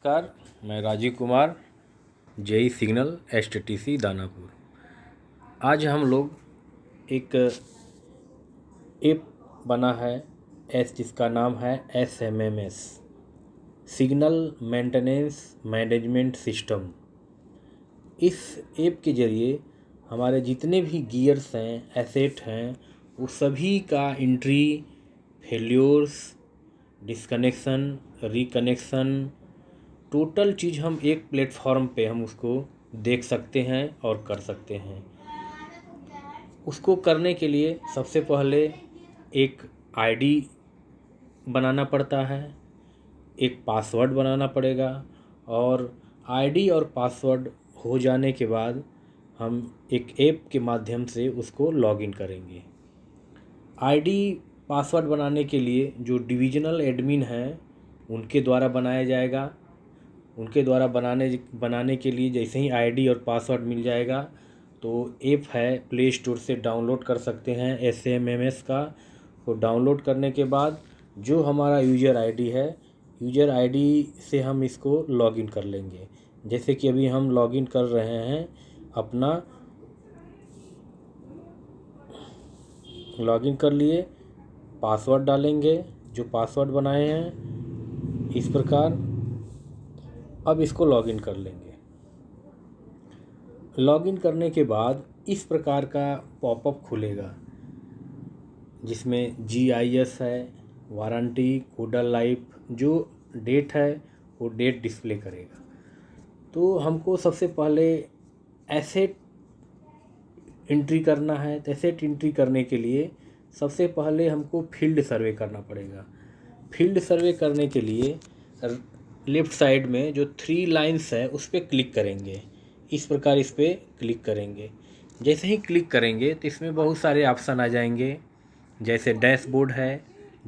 नमस्कार, मैं Rajiv Kumar, JEE signal एसटीटीसी Danapur. आज हम लोग एक ऐप बना है जिसका नाम है SMMS, signal maintenance management system. इस ऐप के ज़रिए हमारे जितने भी गियर्स हैं, एसेट हैं, वो सभी का entry, failures, disconnection, reconnection, total चीज़ हम एक प्लेटफॉर्म पे हम उसको देख सकते हैं और कर सकते हैं। उसको करने के लिए सबसे पहले एक आईडी बनाना पड़ता है, एक पासवर्ड बनाना पड़ेगा, और आईडी और पासवर्ड हो जाने के बाद हम एक ऐप के माध्यम से उसको लॉगिन करेंगे। आईडी पासवर्ड बनाने के लिए जो डिविजनल एडमिन हैं उनके द्वारा बनाया जाएगा। उनके द्वारा बनाने के लिए जैसे ही आईडी और पासवर्ड मिल जाएगा तो ऐप है, प्ले स्टोर से डाउनलोड कर सकते हैं SMMS का। वो डाउनलोड करने के बाद जो हमारा यूज़र आईडी है, यूज़र आईडी से हम इसको लॉगिन कर लेंगे। जैसे कि अभी हम लॉगिन कर रहे हैं, अपना लॉगिन कर लिए, पासवर्ड डालेंगे जो पासवर्ड बनाए हैं इस प्रकार। अब इसको लॉगिन कर लेंगे। लॉगिन करने के बाद इस प्रकार का पॉपअप खुलेगा जिसमें GIS है, वारंटी, कोडल लाइफ, जो डेट है वो डेट डिस्प्ले करेगा। तो हमको सबसे पहले एसेट एंट्री करना है। तो एसेट एंट्री करने के लिए सबसे पहले हमको फील्ड सर्वे करना पड़ेगा। फील्ड सर्वे करने के लिए लेफ़्ट साइड में जो 3 लाइंस है उस पर क्लिक करेंगे। इस प्रकार इस पर क्लिक करेंगे। जैसे ही क्लिक करेंगे तो इसमें बहुत सारे ऑप्शन आ जाएंगे, जैसे डैशबोर्ड है,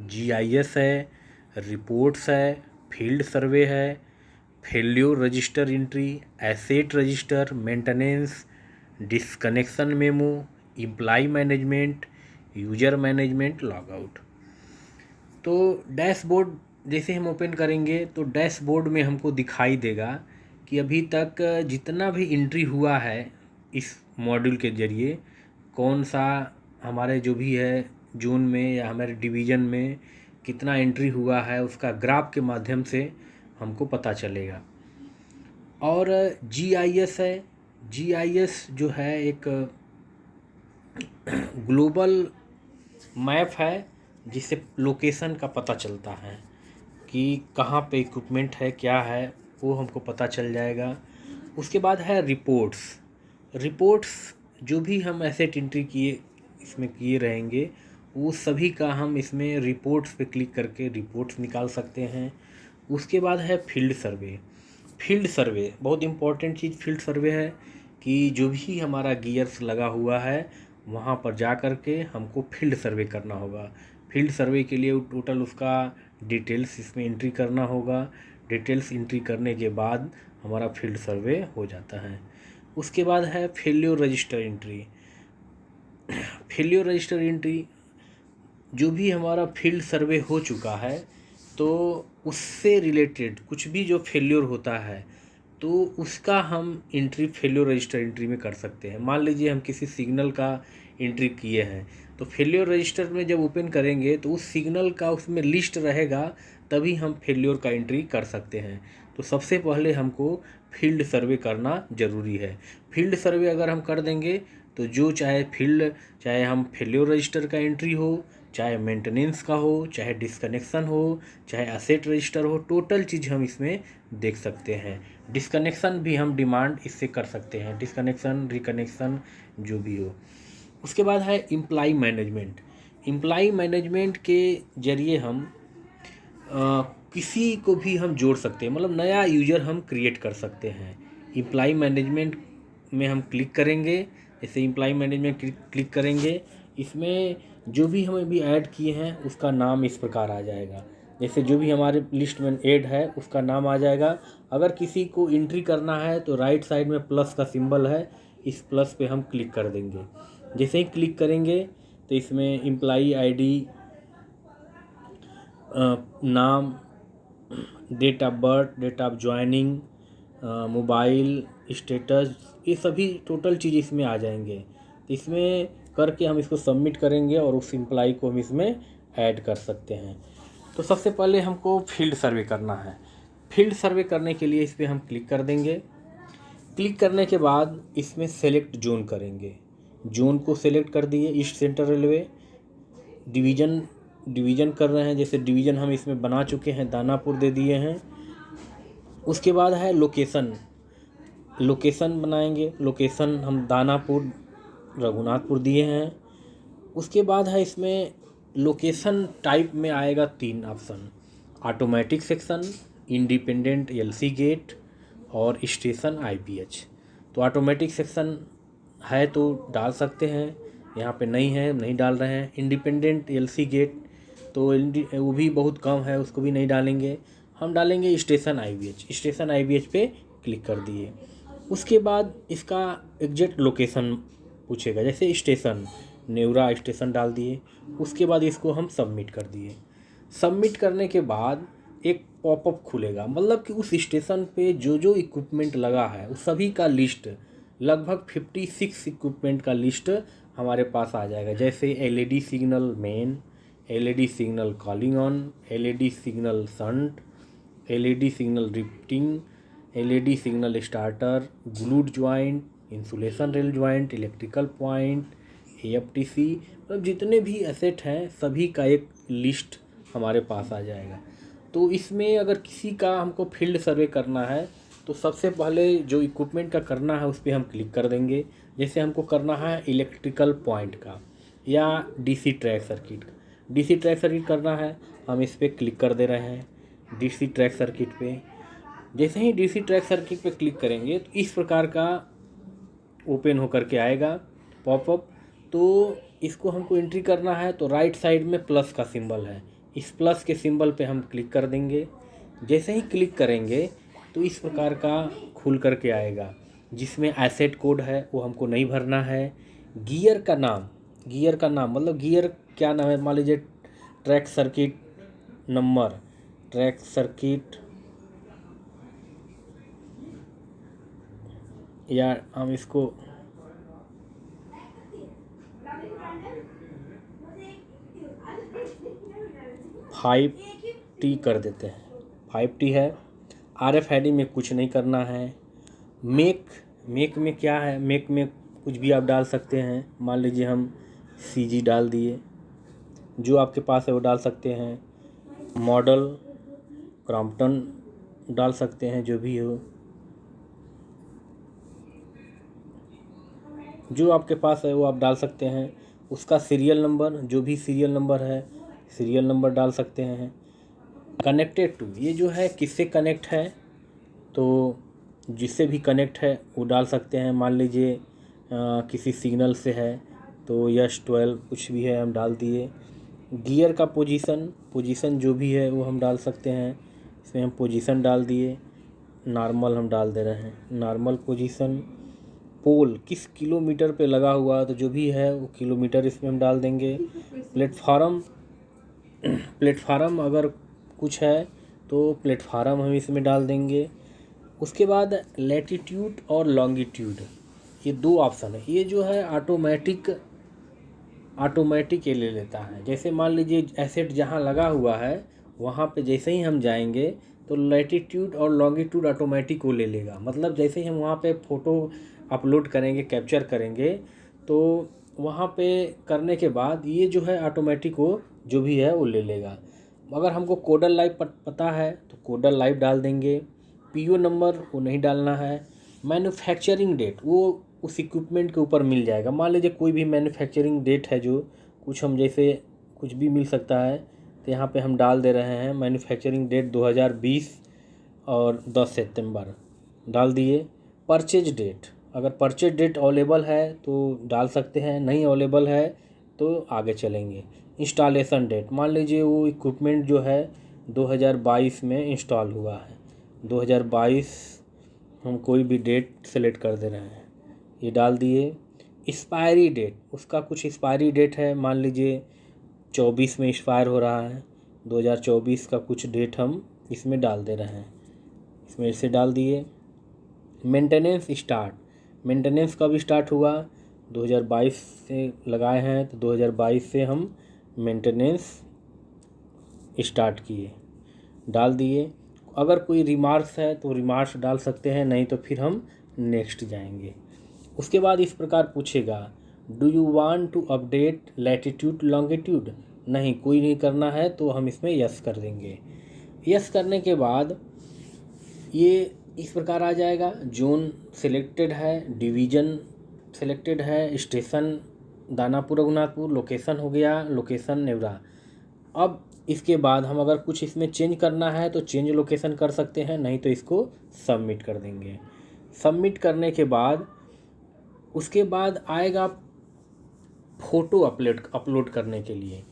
GIS है, रिपोर्ट्स है, फील्ड सर्वे है, failure register entry, asset register, maintenance, disconnection memo, employ management, user management, logout. तो डैशबोर्ड जैसे हम ओपन करेंगे तो डैशबोर्ड में हमको दिखाई देगा कि अभी तक जितना भी एंट्री हुआ है इस मॉड्यूल के ज़रिए, कौन सा हमारे जो भी है जोन में या हमारे डिवीज़न में कितना एंट्री हुआ है, उसका ग्राफ के माध्यम से हमको पता चलेगा। और GIS है, GIS जो है एक ग्लोबल मैप है जिससे लोकेशन का पता चलता है कि कहाँ पे इक्विपमेंट है, क्या है, वो हमको पता चल जाएगा। उसके बाद है रिपोर्ट्स जो भी हम एसेट एंट्री इसमें किए रहेंगे वो सभी का हम इसमें रिपोर्ट्स पे क्लिक करके रिपोर्ट्स निकाल सकते हैं। उसके बाद है फील्ड सर्वे बहुत इम्पोर्टेंट चीज़ फील्ड सर्वे है कि जो भी हमारा गियर्स लगा हुआ है वहाँ पर जा कर के हमको फील्ड सर्वे करना होगा। फील्ड सर्वे के लिए टोटल उसका डिटेल्स इसमें एंट्री करना होगा। डिटेल्स एंट्री करने के बाद हमारा फील्ड सर्वे हो जाता है। उसके बाद है failure register entry. Failure register entry जो भी हमारा फील्ड सर्वे हो चुका है तो उससे रिलेटेड कुछ भी जो फेल्योर होता है तो उसका हम एंट्री फेल्योर रजिस्टर एंट्री में कर सकते हैं। मान लीजिए हम किसी सिग्नल का एंट्री किए हैं तो फेल्योर रजिस्टर में जब ओपन करेंगे तो उस सिग्नल का उसमें लिस्ट रहेगा, तभी हम फेल्योर का एंट्री कर सकते हैं। तो सबसे पहले हमको फील्ड सर्वे करना ज़रूरी है। फील्ड सर्वे अगर हम कर देंगे तो जो चाहे हम फेल्योर रजिस्टर का एंट्री हो, चाहे मेंटेनेंस का हो, चाहे डिस्कनेक्शन हो, चाहे एसेट रजिस्टर हो, टोटल चीज़ हम इसमें देख सकते हैं। डिस्कनेक्शन भी हम डिमांड इससे कर सकते हैं, डिस्कनेक्शन, रिकनेक्शन जो भी हो। उसके बाद है एम्प्लॉय मैनेजमेंट के ज़रिए हम किसी को भी हम जोड़ सकते हैं, मतलब नया यूज़र हम क्रिएट कर सकते हैं। एम्प्लॉय मैनेजमेंट में हम क्लिक करेंगे। जैसे एम्प्लॉय मैनेजमेंट क्लिक करेंगे, इसमें जो भी हम अभी ऐड किए हैं उसका नाम इस प्रकार आ जाएगा। जैसे जो भी हमारे लिस्ट में ऐड है उसका नाम आ जाएगा। अगर किसी को एंट्री करना है तो राइट साइड में प्लस का सिंबल है, इस प्लस पे हम क्लिक कर देंगे। जैसे ही क्लिक करेंगे तो इसमें एम्प्लॉई आईडी, नाम, date of birth, date of joining, mobile status, ये सभी टोटल चीज़ इसमें आ जाएंगे। तो इसमें करके हम इसको सबमिट करेंगे और उस एम्प्लॉय को हम इसमें ऐड कर सकते हैं। तो सबसे पहले हमको फील्ड सर्वे करना है। फील्ड सर्वे करने के लिए इस पर हम क्लिक कर देंगे। क्लिक करने के बाद इसमें सेलेक्ट जोन करेंगे। जोन को सेलेक्ट कर दिए, ईस्ट सेंट्रल रेलवे। डिवीज़न कर रहे हैं, जैसे डिवीज़न हम इसमें बना चुके हैं, दानापुर दे दिए हैं। उसके बाद है लोकेशन बनाएंगे। लोकेशन हम दानापुर रघुनाथपुर दिए हैं। उसके बाद है इसमें लोकेशन टाइप में आएगा 3 option, automatic section, independent LC gate और स्टेशन आईपीएच। तो ऑटोमेटिक सेक्शन है तो डाल सकते हैं, यहाँ पे नहीं है, नहीं डाल रहे हैं। इंडिपेंडेंट एलसी गेट तो वो भी बहुत कम है, उसको भी नहीं डालेंगे। हम डालेंगे स्टेशन आईबीएच। स्टेशन आईबीएच पे क्लिक कर दिए। उसके बाद इसका एग्जैक्ट लोकेशन पूछेगा, जैसे स्टेशन नेवरा स्टेशन डाल दिए। उसके बाद इसको हम सबमिट कर दिए। सबमिट करने के बाद एक पॉपअप खुलेगा, मतलब कि उस स्टेशन पे जो जो इक्विपमेंट लगा है उस सभी का लिस्ट, लगभग 56 इक्विपमेंट का लिस्ट हमारे पास आ जाएगा। जैसे LED signal main, LED signal calling on, LED signal shunt, LED signal rifting, LED signal starter, glued joint, insulation rail joint, electrical point, AFTC, मतलब जितने भी एसेट हैं सभी का एक लिस्ट हमारे पास आ जाएगा। तो इसमें अगर किसी का हमको फील्ड सर्वे करना है तो सबसे पहले जो इक्विपमेंट का करना है उस पर हम क्लिक कर देंगे। जैसे हमको करना है इलेक्ट्रिकल पॉइंट का या DC track circuit. DC track circuit करना है, हम इस पर क्लिक कर दे रहे हैं डीसी ट्रैक सर्किट पे। जैसे ही डीसी ट्रैक सर्किट पे क्लिक करेंगे तो इस प्रकार का ओपन होकर के आएगा पॉपअप। तो इसको हमको एंट्री करना है तो राइट साइड में प्लस का सिंबल है, इस प्लस के सिंबल पे हम क्लिक कर देंगे। जैसे ही क्लिक करेंगे तो इस प्रकार का खुल करके आएगा, जिसमें एसेट कोड है वो हमको नहीं भरना है। गियर का नाम मतलब गियर क्या नाम है, मान लीजिए track circuit number, track circuit, या हम इसको फाइव टी कर देते हैं। 5T है। RFID में कुछ नहीं करना है। मेक में क्या है, मेक में कुछ भी आप डाल सकते हैं। मान लीजिए हम CG डाल दिए, जो आपके पास है वो डाल सकते हैं। मॉडल क्रॉम्पटन डाल सकते हैं, जो भी हो, जो आपके पास है वो आप डाल सकते हैं। उसका सीरियल नंबर, जो भी सीरियल नंबर है सीरियल नंबर डाल सकते हैं। कनेक्टेड टू, ये जो है किससे कनेक्ट है, तो जिससे भी कनेक्ट है वो डाल सकते हैं। मान लीजिए किसी सिग्नल से है तो यस 12 कुछ भी है हम डाल दिए। गियर का पोजीशन जो भी है वो हम डाल सकते हैं। इसमें हम पोजीशन डाल दिए, नॉर्मल हम डाल दे रहे हैं, नॉर्मल पोजीशन। पोल किस किलोमीटर पे लगा हुआ है तो जो भी है वो किलोमीटर इसमें हम डाल देंगे। प्लेटफार्म अगर कुछ है तो प्लेटफार्म हम इसमें डाल देंगे। उसके बाद लैटिट्यूड और लॉन्गिट्यूड, ये 2 ऑप्शन है। ये जो है ऑटोमेटिक ये ले लेता है। जैसे मान लीजिए एसेट जहाँ लगा हुआ है वहाँ पे जैसे ही हम जाएंगे तो लैटिट्यूड और लॉन्गिट्यूड ऑटोमेटिक वो ले लेगा। मतलब जैसे ही हम वहाँ पे फ़ोटो अपलोड करेंगे, कैप्चर करेंगे, तो वहाँ पे करने के बाद ये जो है ऑटोमेटिक वो जो भी है वो ले लेगा। अगर हमको कोडल लाइव पता है तो कोडल लाइव डाल देंगे। PO नंबर वो नहीं डालना है। मैन्युफैक्चरिंग डेट वो उस इक्विपमेंट के ऊपर मिल जाएगा। मान लीजिए कोई भी मैन्युफैक्चरिंग डेट है, जो कुछ हम जैसे कुछ भी मिल सकता है, तो यहाँ पे हम डाल दे रहे हैं मैन्युफैक्चरिंग डेट 2020 और 10 सितंबर डाल दिए। परचेज डेट, अगर परचेज डेट अवेलेबल है तो डाल सकते हैं, नहीं अवेलेबल है तो आगे चलेंगे। इंस्टॉलेशन डेट, मान लीजिए वो इक्विपमेंट जो है 2022 में इंस्टॉल हुआ है, 2022 हम कोई भी डेट सेलेक्ट कर दे रहे हैं, ये डाल दिए। एक्सपायरी डेट, उसका कुछ एक्सपायरी डेट है, मान लीजिए 24 में एक्सपायर हो रहा है, 2024 का कुछ डेट हम इसमें डाल दे रहे हैं, इसमें इसे डाल दिए। मेंटेनेंस स्टार्ट, मेंटेनेंस कब स्टार्ट हुआ, 2022 से लगाए हैं तो 2022 से हम मेंटेनेंस स्टार्ट किए, डाल दिए। अगर कोई रिमार्क्स है तो रिमार्क्स डाल सकते हैं, नहीं तो फिर हम नेक्स्ट जाएंगे। उसके बाद इस प्रकार पूछेगा, do you want to update latitude longitude, नहीं कोई नहीं करना है तो हम इसमें यस कर देंगे। यस करने के बाद ये इस प्रकार आ जाएगा, जोन सिलेक्टेड है, डिवीज़न सिलेक्टेड है, स्टेशन दानापुर रघुनाथपुर, लोकेशन हो गया लोकेशन नेवरा। अब इसके बाद हम अगर कुछ इसमें चेंज करना है तो चेंज लोकेशन कर सकते हैं, नहीं तो इसको सबमिट कर देंगे। सबमिट करने के बाद उसके बाद आएगा फ़ोटो अपलोड करने के लिए,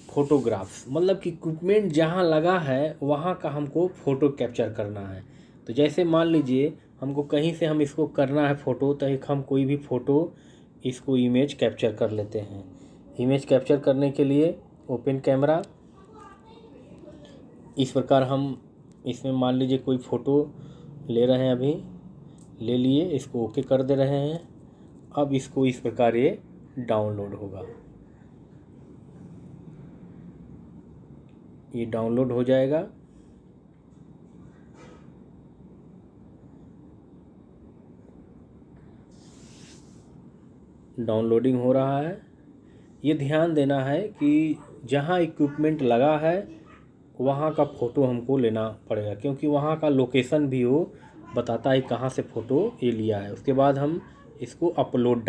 फ़ोटोग्राफ्स, मतलब कि इक्विपमेंट जहाँ लगा है वहाँ का हमको फ़ोटो कैप्चर करना है। तो जैसे मान लीजिए हमको कहीं से हम इसको करना है फ़ोटो, तो एक हम कोई भी फ़ोटो इसको इमेज कैप्चर कर लेते हैं। इमेज कैप्चर करने के लिए ओपन कैमरा, इस प्रकार हम इसमें मान लीजिए कोई फ़ोटो ले रहे हैं, अभी ले लिए, इसको ओके कर दे रहे हैं। अब इसको इस प्रकार ये डाउनलोड होगा, ये डाउनलोड हो जाएगा। डाउनलोडिंग हो रहा है। ये ध्यान देना है कि जहाँ इक्विपमेंट लगा है वहाँ का फ़ोटो हमको लेना पड़ेगा, क्योंकि वहाँ का लोकेशन भी वो बताता है कहाँ से फ़ोटो ये लिया है। उसके बाद हम इसको अपलोड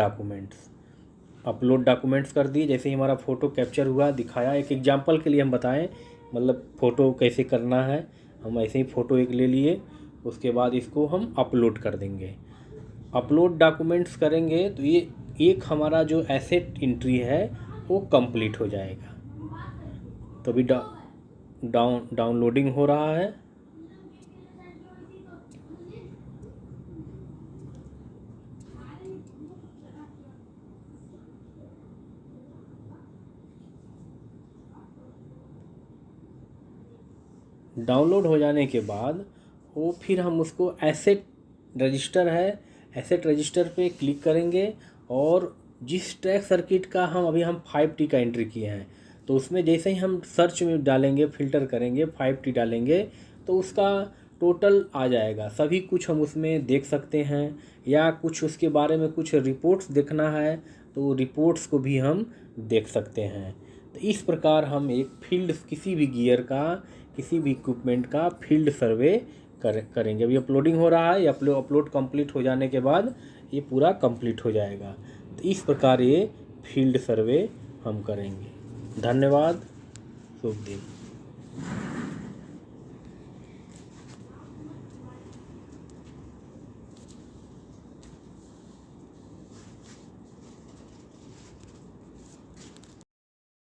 डॉक्यूमेंट्स कर दिए। जैसे ही हमारा फ़ोटो कैप्चर हुआ दिखाया, एक एग्जांपल के लिए हम बताएं, मतलब फ़ोटो कैसे करना है। हम ऐसे ही फ़ोटो एक ले लिए, उसके बाद इसको हम अपलोड कर देंगे। अपलोड डॉक्यूमेंट्स करेंगे तो ये एक हमारा जो एसेट एंट्री है वो कंप्लीट हो जाएगा। तो अभी डाउनलोडिंग हो रहा है। डाउनलोड हो जाने के बाद वो फिर हम उसको एसेट रजिस्टर है, एसेट रजिस्टर पे क्लिक करेंगे और जिस ट्रैक सर्किट का हम 5T का एंट्री किए हैं, तो उसमें जैसे ही हम सर्च में डालेंगे, फ़िल्टर करेंगे, 5T डालेंगे तो उसका टोटल आ जाएगा। सभी कुछ हम उसमें देख सकते हैं, या कुछ उसके बारे में कुछ रिपोर्ट्स देखना है तो रिपोर्ट्स को भी हम देख सकते हैं। तो इस प्रकार हम एक फील्ड, किसी भी गियर का, किसी भी इक्विपमेंट का फील्ड सर्वे करेंगे। अभी अपलोडिंग हो रहा है, अपलोड कंप्लीट हो जाने के बाद ये पूरा कंप्लीट हो जाएगा। तो इस प्रकार ये फील्ड सर्वे हम करेंगे। धन्यवाद, शुभ दिन।